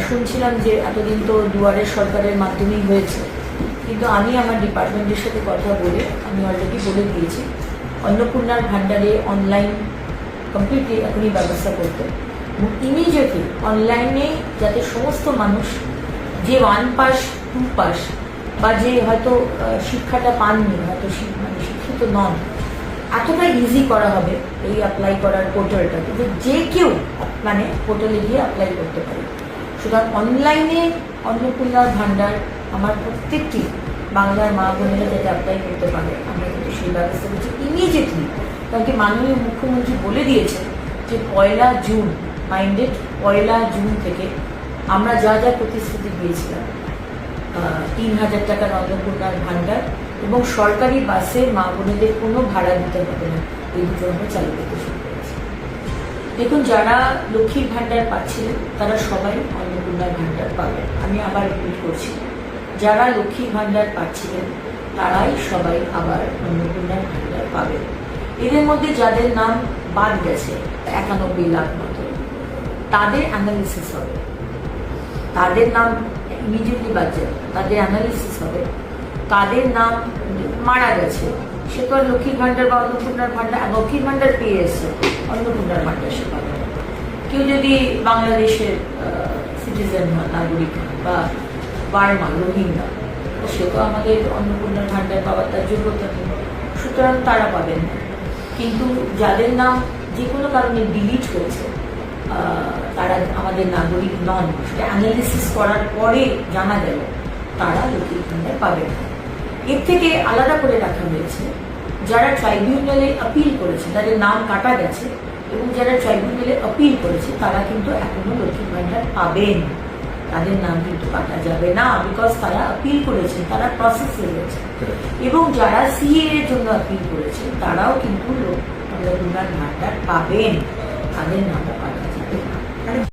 শুনছিলাম যে এতদিন তো দুয়ারের সরকারের মাধ্যমেই হয়েছে, কিন্তু আমি আমার ডিপার্টমেন্টের সাথে কথা বলে আমি অলরেডি বলে দিয়েছি অন্নপূর্ণার ভাণ্ডারে অনলাইন কমপ্লিটলি এখনই ব্যবস্থা করতে, এবং ইমিডিয়েটলি অনলাইনে যাতে সমস্ত মানুষ যে 1 পাস 2 পাস বা যে হয়তো শিক্ষাটা পাননি, হয়তো শিক্ষিত নন, এতটা ইজি করা হবে এই অ্যাপ্লাই করার পোর্টালটাকে যে কেউ মানে পোর্টালে গিয়ে অ্যাপ্লাই করতে পারে। সুতরাং অনলাইনে অন্নপূর্ণার ভাণ্ডার আমার প্রত্যেকটি বাংলার মা বোনেরা যাতে অ্যাপ্লাই করতে পারে আমরা কিন্তু সেই ব্যবস্থা করছি ইমিডিয়েটলি। কারণ কি মাননীয় মুখ্যমন্ত্রী বলে দিয়েছেন যে 1 জুন, মাইন্ডেড 1 জুন থেকে আমরা যা যা প্রতিশ্রুতি দিয়েছিলাম 3000 টাকার অন্নপূর্ণার ভাণ্ডার এবং সরকারি বাসে মা বোনেদের কোনো ভাড়া দিতে হবে না, এই দুটো আমরা চালু করতে শুরু করেছি। দেখুন, যারা লক্ষ্মীর ভাণ্ডার পাচ্ছিলেন তারা সবাই অন্নপূর্ণার ভাণ্ডার পাবেন। আমি আবার রিপিট করছি, যারা লক্ষ্মীর ভাণ্ডার পাচ্ছিলেন তারাই সবাই আবার অন্নপূর্ণার ভাণ্ডার পাবেন। এদের মধ্যে যাদের নাম বাদ গেছে 91 লাখ মতো, তাদের অ্যানালিসিস হবে, তাদের নাম ইমিডিয়েটলি বাদ যাবে, তাদের অ্যানালিসিস হবে, তাদের নাম মারা গেছে, সে তো আর লক্ষ্মীর ভাণ্ডার বা অন্নপূর্ণার ভাণ্ডার, লক্ষ্মীর ভাণ্ডার পেয়ে এসছে, অন্নপূর্ণার ভাণ্ডার সে পাবে না। কেউ যদি বাংলাদেশের সিটিজেন হয়, নাগরিক বা বার্মা, রোহিঙ্গা, সে তো আমাদের অন্নপূর্ণার ভাণ্ডার পাওয়ার তার যোগ্যতা নেই, সুতরাং তারা পাবেন না। কিন্তু যাদের নাম যে কোনো কারণে ডিলিট হয়েছে, তারা আমাদের নাগরিক নন, সেটা অ্যানালিসিস করার পরে জানা গেল তারা লক্ষ্মীর ভাণ্ডার পাবে না। এর থেকে আলাদা করে রাখা হয়েছে যারা ট্রাইব্যুনালে আপিল করেছে, তাদের নাম কাটা গেছে, এবং যারা ট্রাইব্যুনালে আপিল করেছে তারা কিন্তু এখনো লক্ষ্মীর ভাণ্ডার পাবেন, তাদের নাম কিন্তু কাটা যাবে না, বিকজ তারা আপিল করেছে, তারা প্রসেসে রয়েছে। এবং যারা সিএ এর জন্য আপিল করেছে তারাও কিন্তু অন্নপূর্ণার ভাণ্ডার পাবেন, তাদের নামও কাটা যাবে না।